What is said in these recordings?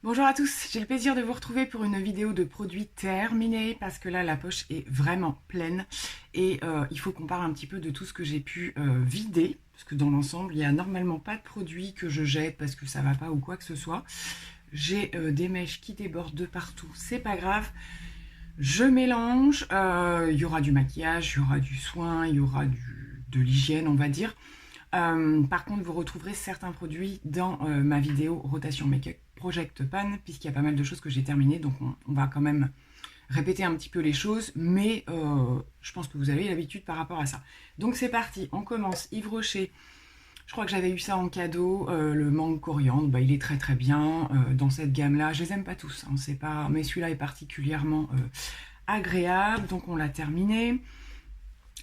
Bonjour à tous, j'ai le plaisir de vous retrouver pour une vidéo de produits terminés parce que là la poche est vraiment pleine et il faut qu'on parle un petit peu de tout ce que j'ai pu vider parce que dans l'ensemble il n'y a normalement pas de produits que je jette parce que ça va pas ou quoi que ce soit. J'ai des mèches qui débordent de partout, c'est pas grave, je mélange, il y aura du maquillage, il y aura du soin, il y aura de l'hygiène on va dire. Par contre, vous retrouverez certains produits dans ma vidéo rotation make-up Project Pan, puisqu'il y a pas mal de choses que j'ai terminées, donc on va quand même répéter un petit peu les choses, mais je pense que vous avez l'habitude par rapport à ça. Donc c'est parti, on commence. Yves Rocher, je crois que j'avais eu ça en cadeau, le mangue coriandre, bah, il est très très bien dans cette gamme-là. Je les aime pas tous, hein, c'est pas, mais celui-là est particulièrement agréable, donc on l'a terminé.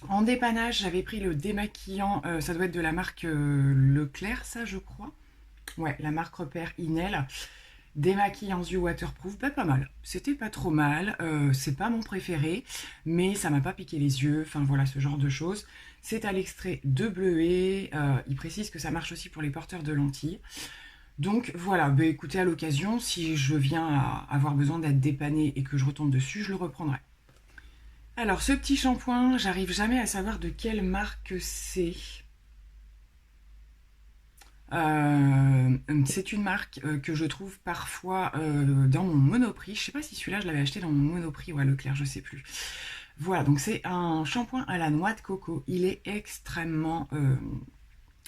En dépannage, j'avais pris le démaquillant, ça doit être de la marque Leclerc, ça je crois. Ouais, la marque Repère Inel. Démaquillant yeux waterproof, bah, pas mal. C'était pas trop mal, c'est pas mon préféré, mais ça m'a pas piqué les yeux, enfin voilà, ce genre de choses. C'est à l'extrait de bleuet, il précise que ça marche aussi pour les porteurs de lentilles. Donc voilà, bah, écoutez, à l'occasion, si je viens à avoir besoin d'être dépanné et que je retombe dessus, je le reprendrai. Alors, ce petit shampoing, j'arrive jamais à savoir de quelle marque c'est. C'est une marque que je trouve parfois dans mon Monoprix. Je sais pas si celui-là, je l'avais acheté dans mon Monoprix ou à Leclerc, je sais plus. Voilà, donc c'est un shampoing à la noix de coco. Il est extrêmement,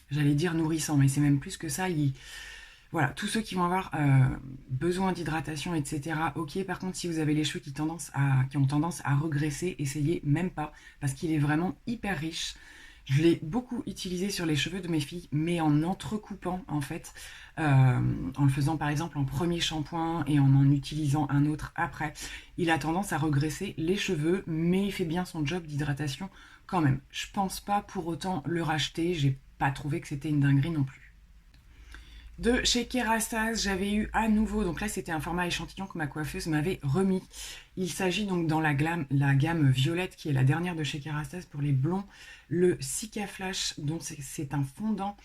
j'allais dire nourrissant, mais c'est même plus que ça. Voilà, tous ceux qui vont avoir besoin d'hydratation, etc. Ok, par contre, si vous avez les cheveux qui ont tendance à regresser, essayez même pas, parce qu'il est vraiment hyper riche. Je l'ai beaucoup utilisé sur les cheveux de mes filles, mais en entrecoupant, en fait, en le faisant par exemple en premier shampoing et en utilisant un autre après. Il a tendance à regresser les cheveux, mais il fait bien son job d'hydratation quand même. Je pense pas pour autant le racheter, j'ai pas trouvé que c'était une dinguerie non plus. De chez Kérastase, j'avais eu à nouveau, donc là c'était un format échantillon que ma coiffeuse m'avait remis. Il s'agit donc dans la gamme violette qui est la dernière de chez Kérastase pour les blonds, le Cica Flash, dont c'est un fondant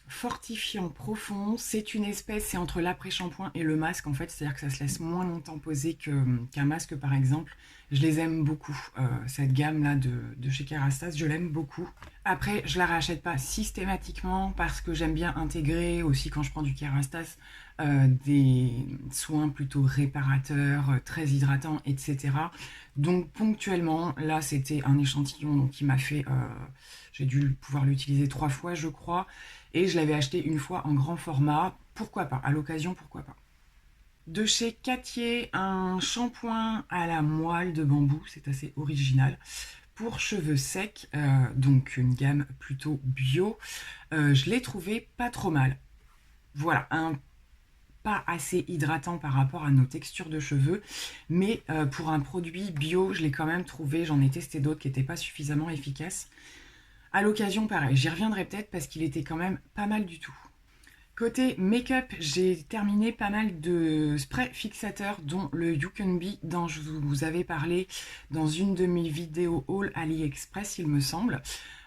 fortifiant profond. C'est une espèce, c'est entre l'après-shampoing et le masque en fait, c'est-à-dire que ça se laisse moins longtemps poser qu'un masque par exemple. Je les aime beaucoup, cette gamme-là de chez Kérastase, je l'aime beaucoup. Après, je la rachète pas systématiquement parce que j'aime bien intégrer aussi quand je prends du Kérastase des soins plutôt réparateurs, très hydratants, etc. Donc ponctuellement, là c'était un échantillon qui m'a fait, j'ai dû pouvoir l'utiliser 3 fois je crois, et je l'avais acheté une fois en grand format, pourquoi pas, à l'occasion pourquoi pas. De chez Cattier, un shampoing à la moelle de bambou, c'est assez original, pour cheveux secs, donc une gamme plutôt bio. Je l'ai trouvé pas trop mal. Voilà, pas assez hydratant par rapport à nos textures de cheveux, mais pour un produit bio, je l'ai quand même trouvé, j'en ai testé d'autres qui n'étaient pas suffisamment efficaces. À l'occasion, pareil, j'y reviendrai peut-être parce qu'il était quand même pas mal du tout. Côté make-up, j'ai terminé pas mal de sprays fixateurs, dont le You Can Be, dont je vous avais parlé dans une de mes vidéos haul AliExpress, il me semble.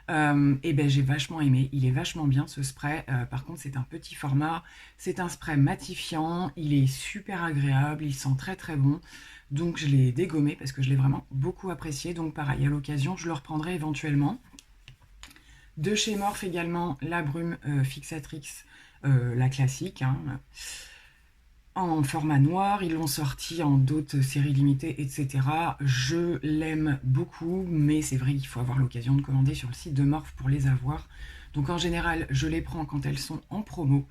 Et ben j'ai vachement aimé, il est vachement bien ce spray. Par contre, c'est un petit format, c'est un spray matifiant, il est super agréable, il sent très très bon. Donc je l'ai dégommé parce que je l'ai vraiment beaucoup apprécié. Donc pareil, à l'occasion, je le reprendrai éventuellement. De chez Morphe également, la brume fixatrix, la classique, hein, en format noir. Ils l'ont sorti en d'autres séries limitées, etc. Je l'aime beaucoup, mais c'est vrai qu'il faut avoir l'occasion de commander sur le site de Morphe pour les avoir. Donc en général, je les prends quand elles sont en promo.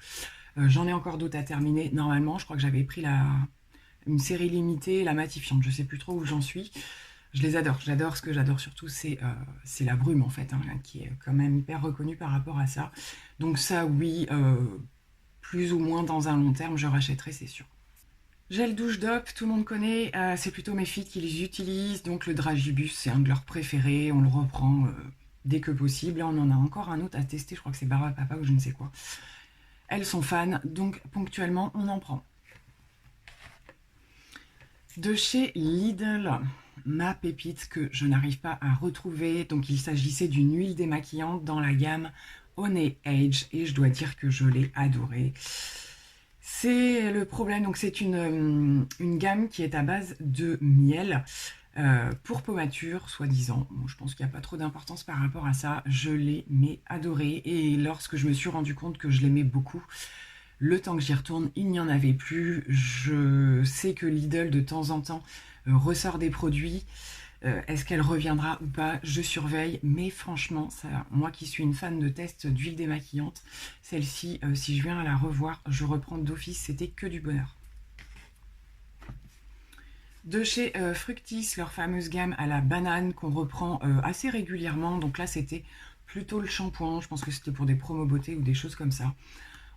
J'en ai encore d'autres à terminer. Normalement, je crois que j'avais pris une série limitée, la matifiante. Je sais plus trop où j'en suis. Je les adore. J'adore, ce que j'adore surtout, c'est la brume en fait, hein, qui est quand même hyper reconnue par rapport à ça. Donc ça, oui, plus ou moins dans un long terme, je rachèterai, c'est sûr. Gel douche d'op, tout le monde connaît, c'est plutôt mes filles qui les utilisent, donc le Dragibus, c'est un de leurs préférés, on le reprend dès que possible. Là, on en a encore un autre à tester, je crois que c'est Barba Papa ou je ne sais quoi. Elles sont fans, donc ponctuellement, on en prend. De chez Lidl, ma pépite que je n'arrive pas à retrouver. Donc il s'agissait d'une huile démaquillante dans la gamme Honey Age et je dois dire que je l'ai adoré. C'est le problème, donc c'est une gamme qui est à base de miel pour pomature, soi-disant. Bon, je pense qu'il n'y a pas trop d'importance par rapport à ça. Je l'ai mais adoré et lorsque je me suis rendu compte que je l'aimais beaucoup, le temps que j'y retourne, il n'y en avait plus. Je sais que Lidl de temps en temps ressort des produits. Est-ce qu'elle reviendra ou pas? Je surveille, mais franchement, ça, moi qui suis une fan de tests d'huile démaquillante, celle-ci, si je viens à la revoir, je reprends d'office, c'était que du bonheur. De chez Fructis, leur fameuse gamme à la banane qu'on reprend assez régulièrement. Donc là, c'était plutôt le shampoing. Je pense que c'était pour des promos beauté ou des choses comme ça.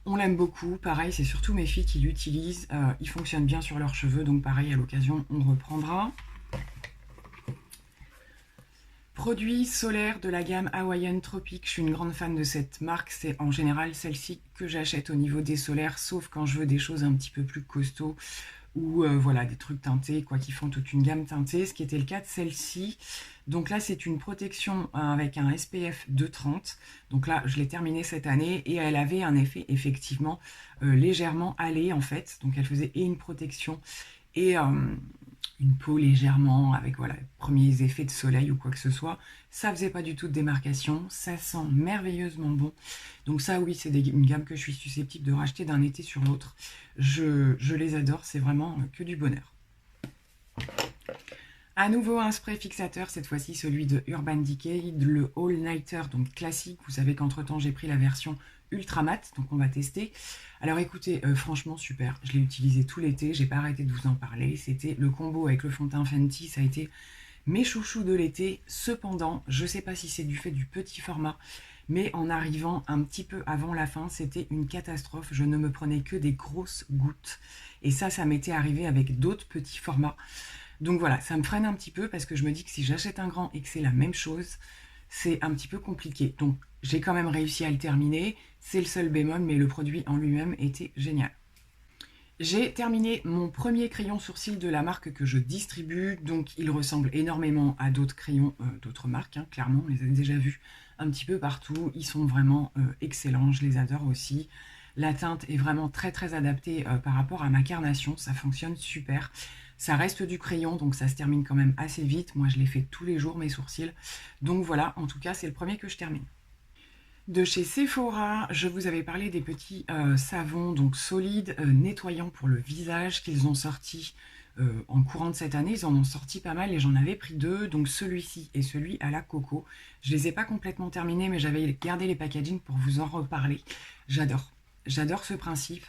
On l'aime beaucoup. Pareil, c'est surtout mes filles qui l'utilisent. Il fonctionne bien sur leurs cheveux. Donc pareil, à l'occasion, on reprendra. Produits solaires de la gamme Hawaiian Tropic. Je suis une grande fan de cette marque. C'est en général celle-ci que j'achète au niveau des solaires, sauf quand je veux des choses un petit peu plus costauds ou voilà, des trucs teintés, quoi, qui font toute une gamme teintée, ce qui était le cas de celle-ci. Donc là, c'est une protection avec un SPF de 30. Donc là, je l'ai terminée cette année et elle avait un effet effectivement légèrement hâlé en fait. Donc elle faisait et une protection et une peau légèrement avec voilà, les premiers effets de soleil ou quoi que ce soit. Ça faisait pas du tout de démarcation, ça sent merveilleusement bon. Donc ça oui, c'est une gamme que je suis susceptible de racheter d'un été sur l'autre. Je les adore, c'est vraiment que du bonheur. À nouveau un spray fixateur, cette fois-ci celui de Urban Decay, le All Nighter, donc classique. Vous savez qu'entre temps j'ai pris la version ultra mat, donc on va tester. Alors écoutez, franchement super, je l'ai utilisé tout l'été, j'ai pas arrêté de vous en parler. C'était le combo avec le fond de teint Fenty, ça a été mes chouchous de l'été. Cependant, je sais pas si c'est du fait du petit format, mais en arrivant un petit peu avant la fin, c'était une catastrophe. Je ne me prenais que des grosses gouttes. Et ça m'était arrivé avec d'autres petits formats. Donc voilà, ça me freine un petit peu parce que je me dis que si j'achète un grand et que c'est la même chose, c'est un petit peu compliqué. Donc j'ai quand même réussi à le terminer. C'est le seul bémol, mais le produit en lui-même était génial. J'ai terminé mon premier crayon sourcil de la marque que je distribue. Donc il ressemble énormément à d'autres crayons d'autres marques. Hein, clairement, on les a déjà vus un petit peu partout. Ils sont vraiment excellents, je les adore aussi. La teinte est vraiment très adaptée par rapport à ma carnation. Ça fonctionne super. Ça reste du crayon, donc ça se termine quand même assez vite. Moi, je les fais tous les jours, mes sourcils. Donc voilà, en tout cas, c'est le premier que je termine. De chez Sephora, je vous avais parlé des petits savons donc solides, nettoyants pour le visage qu'ils ont sortis en courant de cette année. Ils en ont sorti pas mal et j'en avais pris deux, donc celui-ci et celui à la coco. Je les ai pas complètement terminés, mais j'avais gardé les packaging pour vous en reparler. J'adore ce principe.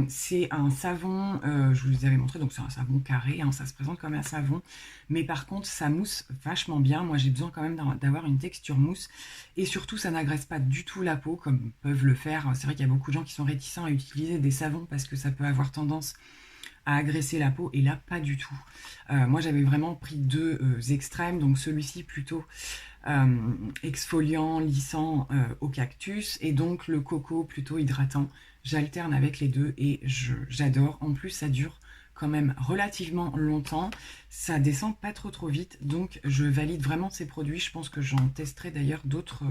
C'est un savon, je vous avais montré, donc c'est un savon carré, hein, ça se présente comme un savon, mais par contre ça mousse vachement bien. Moi j'ai besoin quand même d'avoir une texture mousse et surtout ça n'agresse pas du tout la peau comme peuvent le faire. C'est vrai qu'il y a beaucoup de gens qui sont réticents à utiliser des savons parce que ça peut avoir tendance à agresser la peau et là pas du tout. Moi j'avais vraiment pris deux extrêmes, donc celui-ci plutôt exfoliant, lissant au cactus et donc le coco plutôt hydratant. J'alterne avec les deux et j'adore. En plus ça dure quand même relativement longtemps, ça descend pas trop vite, donc je valide vraiment ces produits. Je pense que j'en testerai d'ailleurs d'autres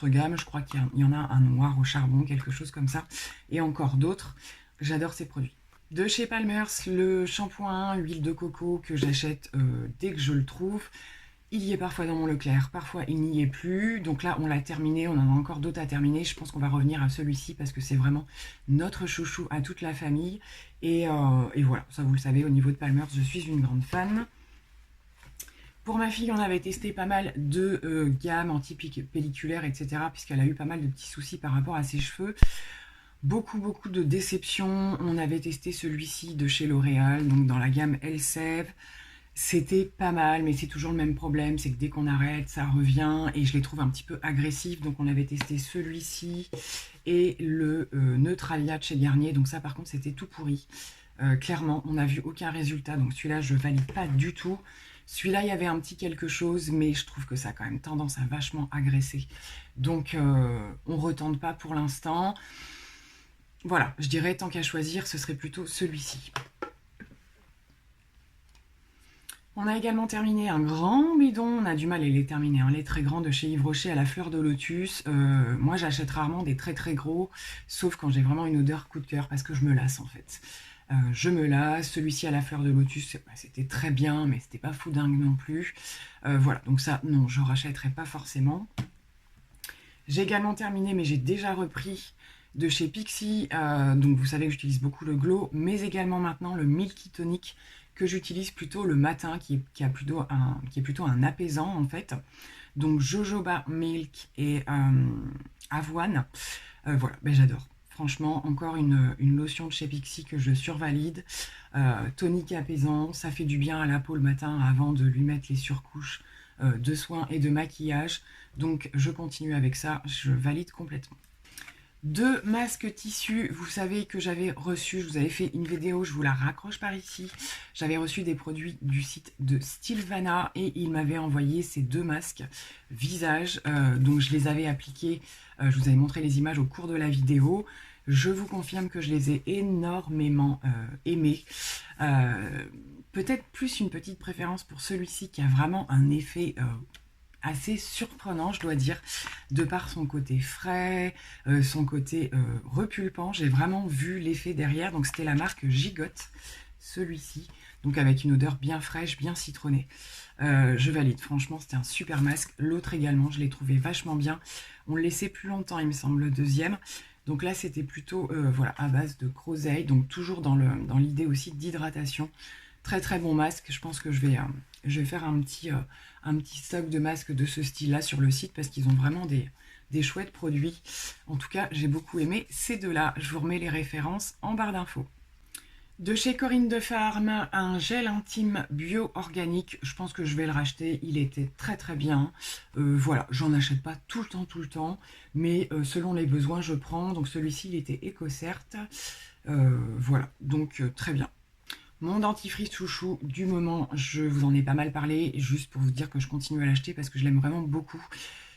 gammes. Je crois qu'il y en a un noir au charbon, quelque chose comme ça, et encore d'autres. J'adore ces produits. De chez Palmer's, le shampoing huile de coco que j'achète dès que je le trouve. Il y est parfois dans mon Leclerc, parfois il n'y est plus. Donc là, on l'a terminé, on en a encore d'autres à terminer. Je pense qu'on va revenir à celui-ci parce que c'est vraiment notre chouchou à toute la famille. Et voilà, ça vous le savez, au niveau de Palmer's, je suis une grande fan. Pour ma fille, on avait testé pas mal de gammes anti-pelliculaires, etc. puisqu'elle a eu pas mal de petits soucis par rapport à ses cheveux. Beaucoup de déceptions. On avait testé celui-ci de chez L'Oréal, donc dans la gamme Elseve. C'était pas mal, mais c'est toujours le même problème, c'est que dès qu'on arrête, ça revient, et je les trouve un petit peu agressifs. Donc on avait testé celui-ci et le Neutralia de chez Garnier. Donc ça par contre c'était tout pourri. Clairement, on n'a vu aucun résultat, donc celui-là je valide pas du tout. Celui-là, il y avait un petit quelque chose, mais je trouve que ça a quand même tendance à vachement agresser. Donc on retente pas pour l'instant. Voilà, je dirais tant qu'à choisir, ce serait plutôt celui-ci. On a également terminé un grand bidon, on a du mal à les terminer, hein, les très grands de chez Yves Rocher à la fleur de lotus. Moi j'achète rarement des très très gros, sauf quand j'ai vraiment une odeur coup de cœur, parce que je me lasse en fait. Je me lasse, celui-ci à la fleur de lotus, bah, c'était très bien, mais c'était pas fou dingue non plus. Voilà, donc ça, non, je rachèterai pas forcément. J'ai également terminé, mais j'ai déjà repris de chez Pixi, donc vous savez que j'utilise beaucoup le Glow, mais également maintenant le Milky Tonic, que j'utilise plutôt le matin, qui est plutôt un apaisant en fait. Donc jojoba milk et avoine. Voilà, ben j'adore. Franchement, encore une lotion de chez Pixi que je survalide. Tonique apaisant, ça fait du bien à la peau le matin avant de lui mettre les surcouches de soins et de maquillage. Donc je continue avec ça, je valide complètement. 2 masques tissus, vous savez que j'avais reçu, je vous avais fait une vidéo, je vous la raccroche par ici. J'avais reçu des produits du site de Stilvana et il m'avait envoyé ces 2 masques visage. Donc je les avais appliqués, je vous avais montré les images au cours de la vidéo. Je vous confirme que je les ai énormément aimés. Peut-être plus une petite préférence pour celui-ci qui a vraiment un effet assez surprenant, je dois dire, de par son côté frais, son côté repulpant. J'ai vraiment vu l'effet derrière. Donc c'était la marque Gigotte, celui-ci, donc avec une odeur bien fraîche, bien citronnée. Je valide, franchement c'était un super masque. L'autre également, je l'ai trouvé vachement bien. On le laissait plus longtemps, il me semble, le deuxième. Donc là c'était plutôt voilà, à base de groseille, donc toujours dans l'idée aussi d'hydratation. Très très bon masque, je pense que je vais faire un petit stock de masques de ce style-là sur le site parce qu'ils ont vraiment des chouettes produits. En tout cas, j'ai beaucoup aimé ces deux-là. Je vous remets les références en barre d'infos. De chez Corinne de Farm, un gel intime bio-organique. Je pense que je vais le racheter. Il était très très bien. Voilà, j'en achète pas tout le temps. Mais selon les besoins, je prends. Donc celui-ci, il était EcoCert. Voilà, donc très bien. Mon dentifrice chouchou du moment, je vous en ai pas mal parlé, juste pour vous dire que je continue à l'acheter parce que je l'aime vraiment beaucoup.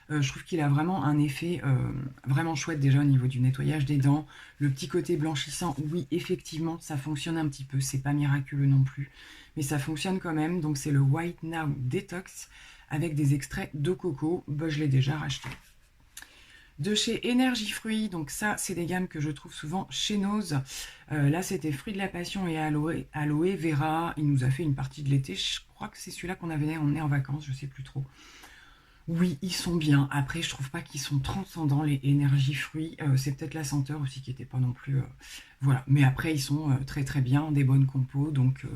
Je trouve qu'il a vraiment un effet vraiment chouette déjà au niveau du nettoyage des dents. Le petit côté blanchissant, oui, effectivement, ça fonctionne un petit peu. C'est pas miraculeux non plus, mais ça fonctionne quand même. Donc c'est le White Now Detox avec des extraits de coco. Bah, je l'ai déjà racheté. De chez Énergie Fruits, donc ça c'est des gammes que je trouve souvent chez Nose. Là c'était Fruits de la Passion et Aloe Vera. Il nous a fait une partie de l'été, je crois que c'est celui-là qu'on avait emmené en vacances, je sais plus trop. Oui, ils sont bien. Après, je trouve pas qu'ils sont transcendants, les Énergie Fruits. C'est peut-être la senteur aussi qui était pas non plus... voilà, mais après ils sont très très bien, des bonnes compos, donc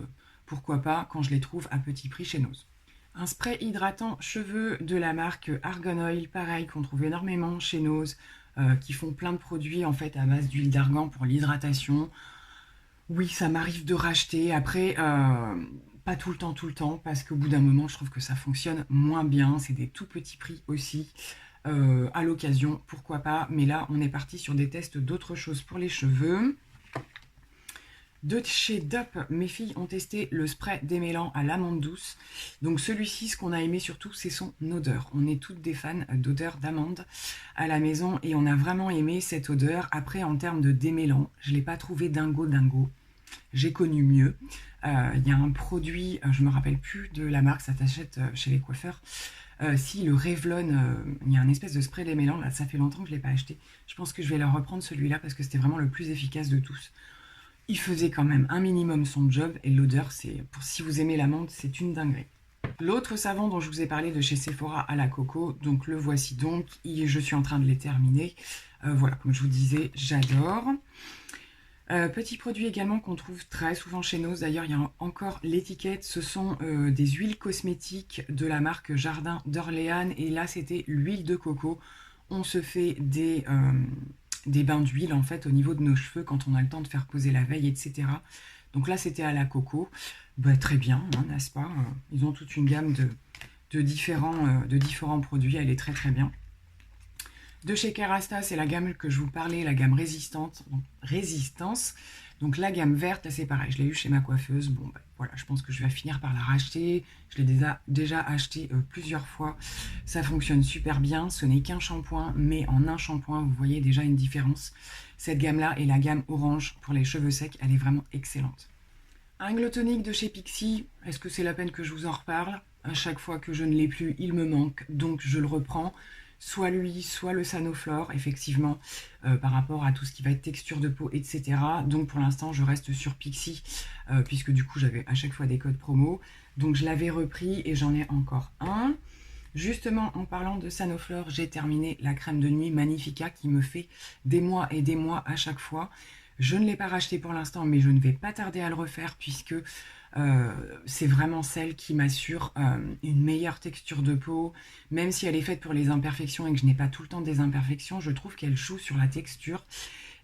pourquoi pas quand je les trouve à petit prix chez Nose. Un spray hydratant cheveux de la marque Argan Oil, pareil, qu'on trouve énormément chez Nose, qui font plein de produits en fait à base d'huile d'argan pour l'hydratation. Oui, ça m'arrive de racheter. Après, pas tout le temps, parce qu'au bout d'un moment, je trouve que ça fonctionne moins bien. C'est des tout petits prix aussi. À l'occasion, pourquoi pas. Mais là, on est parti sur des tests d'autres choses pour les cheveux. De chez Dup, mes filles ont testé le spray démêlant à l'amande douce. Donc celui-ci, ce qu'on a aimé surtout, c'est son odeur. On est toutes des fans d'odeur d'amande à la maison et on a vraiment aimé cette odeur. Après, en termes de démêlant, je ne l'ai pas trouvé dingo. J'ai connu mieux. Il y a un produit, je ne me rappelle plus de la marque, ça t'achète chez les coiffeurs. Si le Revlon, il y a un espèce de spray démêlant, là, ça fait longtemps que je ne l'ai pas acheté. Je pense que je vais leur reprendre celui-là parce que c'était vraiment le plus efficace de tous. Il faisait quand même un minimum son job et l'odeur, c'est pour si vous aimez l'amande, c'est une dinguerie. L'autre savon dont je vous ai parlé de chez Sephora à la coco, donc le voici donc, je suis en train de les terminer. Voilà, comme je vous disais, j'adore. Petit produit également qu'on trouve très souvent chez Nose, d'ailleurs il y a encore l'étiquette, ce sont des huiles cosmétiques de la marque Jardin d'Orléans et là c'était l'huile de coco. On se fait des bains d'huile en fait au niveau de nos cheveux quand on a le temps de faire poser la veille, etc. Donc là c'était à la coco, bah, très bien, hein, n'est-ce pas? Ils ont toute une gamme de différents produits, elle est très très bien. De chez Kerastase, c'est la gamme que je vous parlais, la gamme résistance. Donc la gamme verte, c'est pareil, je l'ai eu chez ma coiffeuse. Bon, ben, voilà, je pense que je vais finir par la racheter. Je l'ai déjà acheté plusieurs fois. Ça fonctionne super bien. Ce n'est qu'un shampoing, mais en un shampoing, vous voyez déjà une différence. Cette gamme-là est la gamme orange pour les cheveux secs. Elle est vraiment excellente. Un glow tonic de chez Pixi, est-ce que c'est la peine que je vous en reparle? À chaque fois que je ne l'ai plus, il me manque, donc je le reprends. Soit lui, soit le Sanoflore, effectivement, par rapport à tout ce qui va être texture de peau, etc. Donc pour l'instant, je reste sur Pixi, puisque du coup, j'avais à chaque fois des codes promo. Donc je l'avais repris et j'en ai encore un. Justement, en parlant de Sanoflore, j'ai terminé la crème de nuit Magnifica qui me fait des mois et des mois à chaque fois. Je ne l'ai pas racheté pour l'instant, mais je ne vais pas tarder à le refaire puisque c'est vraiment celle qui m'assure une meilleure texture de peau. Même si elle est faite pour les imperfections et que je n'ai pas tout le temps des imperfections, je trouve qu'elle joue sur la texture.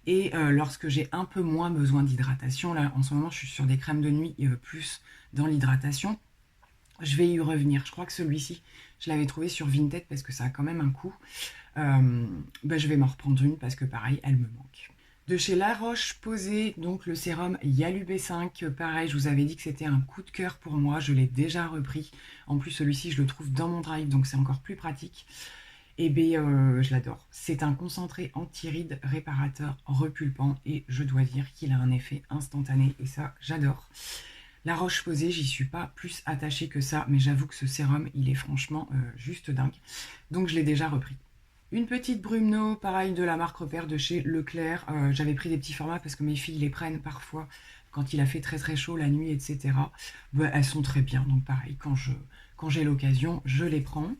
Et lorsque j'ai un peu moins besoin d'hydratation, là en ce moment je suis sur des crèmes de nuit plus dans l'hydratation, je vais y revenir. Je crois que celui-ci, je l'avais trouvé sur Vinted parce que ça a quand même un coût. Je vais m'en reprendre une parce que pareil, elle me manque. De chez La Roche-Posay, donc le sérum Yalu B5, pareil, je vous avais dit que c'était un coup de cœur pour moi, je l'ai déjà repris. En plus, celui-ci, je le trouve dans mon drive, donc c'est encore plus pratique. Et je l'adore. C'est un concentré anti-rides réparateur repulpant et je dois dire qu'il a un effet instantané et ça, j'adore. La Roche-Posay, j'y suis pas plus attachée que ça, mais j'avoue que ce sérum, il est franchement juste dingue. Donc je l'ai déjà repris. Une petite Brumno, pareil de la marque Repère de chez Leclerc. J'avais pris des petits formats parce que mes filles les prennent parfois quand il a fait très très chaud la nuit, etc. Elles sont très bien, donc pareil, quand j'ai l'occasion, je les prends.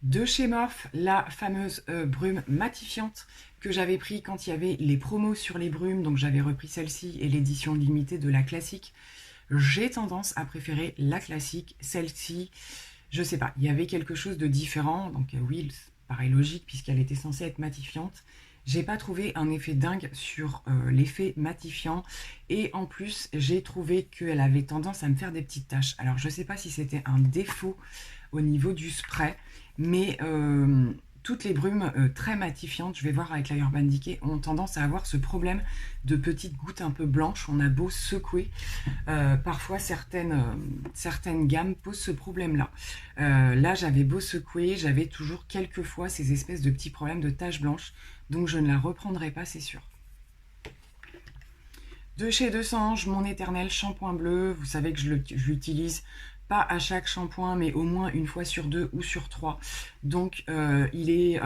De chez Morphe, la fameuse brume matifiante que j'avais pris quand il y avait les promos sur les brumes, donc j'avais repris celle-ci et l'édition limitée de la classique. J'ai tendance à préférer la classique, celle-ci, je sais pas, il y avait quelque chose de différent, donc oui, pareil logique puisqu'elle était censée être matifiante. J'ai pas trouvé un effet dingue sur l'effet matifiant et en plus j'ai trouvé qu'elle avait tendance à me faire des petites taches. Alors je sais pas si c'était un défaut au niveau du spray, mais toutes les brumes très matifiantes, je vais voir avec la Urban Decay, ont tendance à avoir ce problème de petites gouttes un peu blanches. On a beau secouer, parfois certaines gammes posent ce problème-là. Là, j'avais beau secouer, j'avais toujours quelques fois ces espèces de petits problèmes de taches blanches, donc je ne la reprendrai pas, c'est sûr. De chez Deux Sanges, mon éternel shampoing bleu, vous savez que je l'utilise pas à chaque shampoing, mais au moins une fois sur 2 ou sur 3. Donc il est,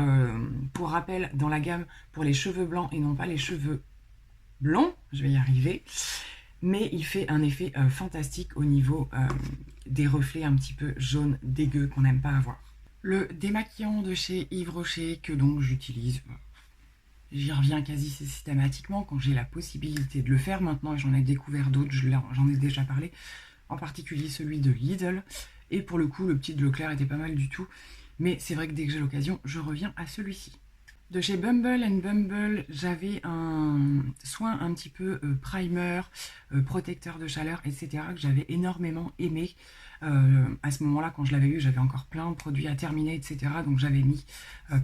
pour rappel, dans la gamme pour les cheveux blancs et non pas les cheveux blonds, je vais y arriver. Mais il fait un effet fantastique au niveau des reflets un petit peu jaunes dégueux qu'on n'aime pas avoir. Le démaquillant de chez Yves Rocher que donc j'utilise, j'y reviens quasi systématiquement quand j'ai la possibilité de le faire. Maintenant j'en ai découvert d'autres, j'en ai déjà parlé, en particulier celui de Lidl. Et pour le coup le petit de Leclerc était pas mal du tout. Mais c'est vrai que dès que j'ai l'occasion, je reviens à celui-ci. De chez Bumble and Bumble, j'avais un soin un petit peu primer, protecteur de chaleur, etc. que j'avais énormément aimé. À ce moment-là, quand je l'avais eu, j'avais encore plein de produits à terminer, etc. Donc j'avais mis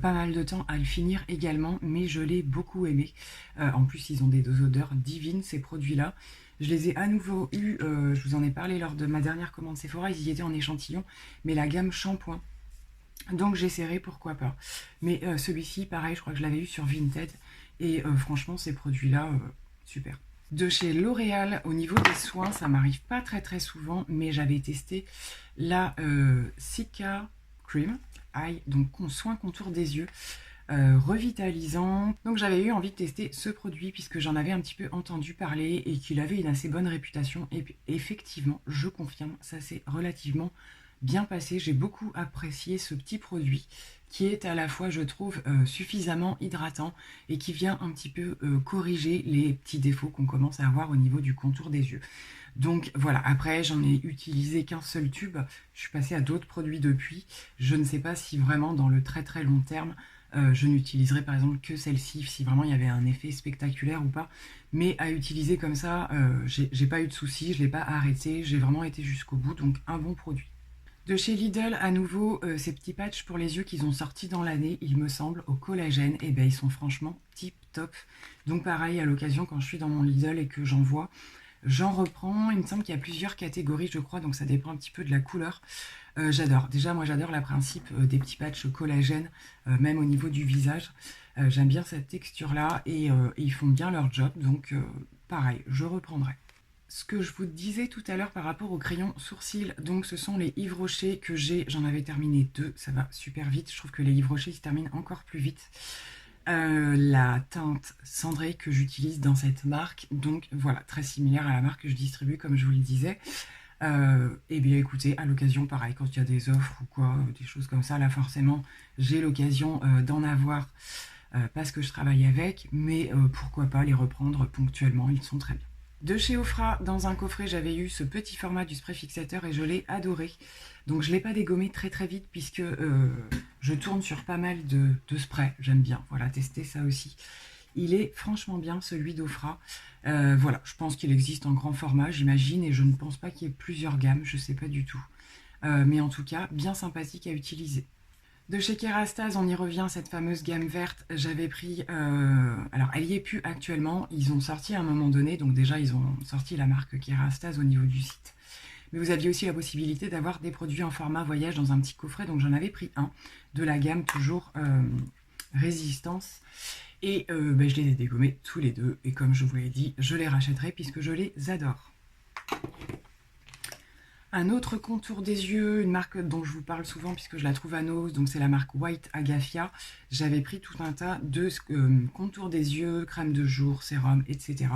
pas mal de temps à le finir également, mais je l'ai beaucoup aimé. En plus, ils ont des odeurs divines, ces produits-là. Je les ai à nouveau eus, je vous en ai parlé lors de ma dernière commande Sephora, ils y étaient en échantillon, mais la gamme shampoing. Donc j'essaierai, pourquoi pas. Mais celui-ci, pareil, je crois que je l'avais eu sur Vinted. Et franchement, ces produits-là, super. De chez L'Oréal, au niveau des soins, ça m'arrive pas très très souvent, mais j'avais testé la Cica Cream, donc soin contour des yeux, revitalisant. Donc j'avais eu envie de tester ce produit puisque j'en avais un petit peu entendu parler et qu'il avait une assez bonne réputation. Et effectivement, je confirme, ça s'est relativement bien passé. J'ai beaucoup apprécié ce petit produit qui est à la fois, je trouve, suffisamment hydratant et qui vient un petit peu corriger les petits défauts qu'on commence à avoir au niveau du contour des yeux. Donc voilà, après j'en ai utilisé qu'un seul tube, je suis passée à d'autres produits depuis. Je ne sais pas si vraiment dans le très très long terme, je n'utiliserai par exemple que celle-ci, si vraiment il y avait un effet spectaculaire ou pas. Mais à utiliser comme ça, j'ai pas eu de soucis, je ne l'ai pas arrêté, j'ai vraiment été jusqu'au bout, donc un bon produit. De chez Lidl, à nouveau, ces petits patchs pour les yeux qu'ils ont sortis dans l'année, il me semble, au collagène, et ben ils sont franchement tip top. Donc pareil, à l'occasion, quand je suis dans mon Lidl et que j'en vois, j'en reprends. Il me semble qu'il y a plusieurs catégories, je crois, donc ça dépend un petit peu de la couleur. J'adore. Déjà, moi, j'adore le principe des petits patchs collagène, même au niveau du visage. J'aime bien cette texture-là et ils font bien leur job, donc pareil, je reprendrai. ce que je vous disais tout à l'heure par rapport aux crayons sourcils. Donc ce sont les Yves Rocher que j'ai, j'en avais terminé 2, ça va super vite. Je trouve que les Yves Rocher se terminent encore plus vite. La teinte cendrée que j'utilise dans cette marque, donc voilà, très similaire à la marque que je distribue comme je vous le disais. Et bien écoutez, à l'occasion, pareil, quand il y a des offres ou quoi, des choses comme ça, là forcément j'ai l'occasion d'en avoir parce que je travaille avec, mais pourquoi pas les reprendre ponctuellement, ils sont très bien. De chez Ofra, dans un coffret, j'avais eu ce petit format du spray fixateur et je l'ai adoré. Donc je ne l'ai pas dégommé très vite puisque je tourne sur pas mal de sprays. J'aime bien, voilà, tester ça aussi. Il est franchement bien celui d'Ofra. Voilà, je pense qu'il existe en grand format, j'imagine, et je ne pense pas qu'il y ait plusieurs gammes, je ne sais pas du tout. Mais en tout cas, bien sympathique à utiliser. De chez Kerastase, on y revient, cette fameuse gamme verte, j'avais pris, alors elle y est plus actuellement, ils ont sorti à un moment donné, donc déjà ils ont sorti la marque Kerastase au niveau du site. Mais vous aviez aussi la possibilité d'avoir des produits en format voyage dans un petit coffret, donc j'en avais pris un, de la gamme toujours Résistance. Et je les ai dégommés tous les deux, et comme je vous l'ai dit, je les rachèterai puisque je les adore. Un autre contour des yeux, une marque dont je vous parle souvent puisque je la trouve à Nose, donc c'est la marque White Agafia. J'avais pris tout un tas de contours des yeux, crème de jour, sérum, etc.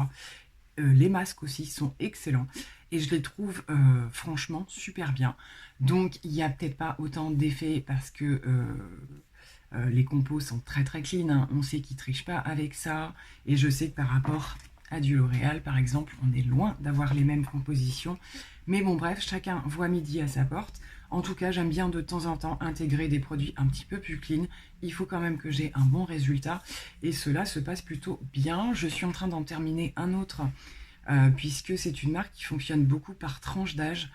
Les masques aussi sont excellents et je les trouve franchement super bien. Donc il n'y a peut-être pas autant d'effets parce que les compos sont très clean, hein. On sait qu'ils ne trichent pas avec ça et je sais que par rapport à du L'Oréal par exemple, on est loin d'avoir les mêmes compositions. Mais bon bref, chacun voit midi à sa porte. En tout cas, j'aime bien de temps en temps intégrer des produits un petit peu plus clean. Il faut quand même que j'ai un bon résultat et cela se passe plutôt bien. Je suis en train d'en terminer un autre puisque c'est une marque qui fonctionne beaucoup par tranche d'âge.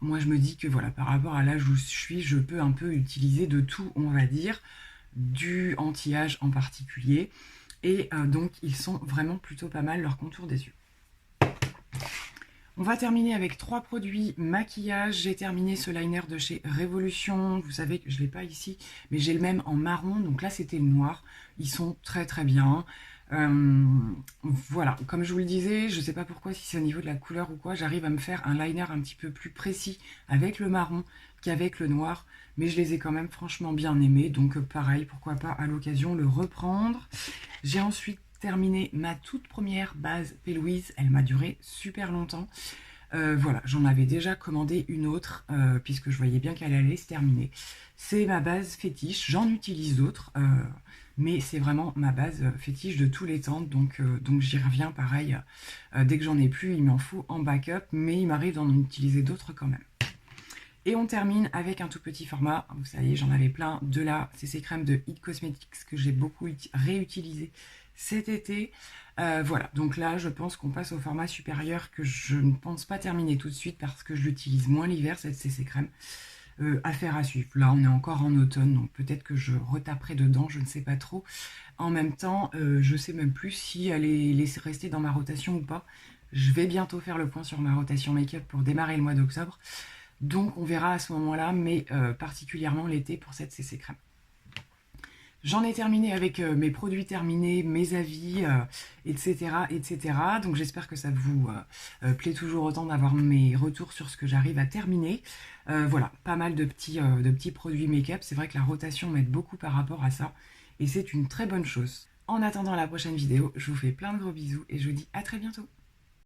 Moi, je me dis que voilà, par rapport à l'âge où je suis, je peux un peu utiliser de tout, on va dire, du anti-âge en particulier. Et donc, ils sont vraiment plutôt pas mal, leur contour des yeux. On va terminer avec 3 produits maquillage. J'ai terminé ce liner de chez Révolution. Vous savez que je ne l'ai pas ici, mais j'ai le même en marron. Donc là, c'était le noir. Ils sont très bien. Voilà, comme je vous le disais, je ne sais pas pourquoi, si c'est au niveau de la couleur ou quoi, j'arrive à me faire un liner un petit peu plus précis avec le marron qu'avec le noir. Mais je les ai quand même franchement bien aimés. Donc pareil, pourquoi pas à l'occasion le reprendre. J'ai ensuite terminé ma toute première base P. Louise, elle m'a duré super longtemps. Voilà, j'en avais déjà commandé une autre puisque je voyais bien qu'elle allait se terminer. C'est ma base fétiche, j'en utilise d'autres, mais c'est vraiment ma base fétiche de tous les temps, donc j'y reviens pareil. Dès que j'en ai plus, il m'en faut en backup, mais il m'arrive d'en utiliser d'autres quand même. Et on termine avec un tout petit format, vous savez, j'en avais plein de la CC Crème de It Cosmetics que j'ai beaucoup réutilisé cet été. Voilà, donc là je pense qu'on passe au format supérieur que je ne pense pas terminer tout de suite parce que je l'utilise moins l'hiver, cette CC Crème. Affaire à suivre. Là on est encore en automne, donc peut-être que je retaperai dedans, je ne sais pas trop. En même temps, je sais même plus si elle est laissée rester dans ma rotation ou pas. Je vais bientôt faire le point sur ma rotation make-up pour démarrer le mois d'octobre. Donc on verra à ce moment-là, mais particulièrement l'été pour cette CC Crème. J'en ai terminé avec mes produits terminés, mes avis, etc. Donc j'espère que ça vous plaît toujours autant d'avoir mes retours sur ce que j'arrive à terminer. Voilà, pas mal de petits produits make-up. C'est vrai que la rotation m'aide beaucoup par rapport à ça. Et c'est une très bonne chose. En attendant la prochaine vidéo, je vous fais plein de gros bisous et je vous dis à très bientôt.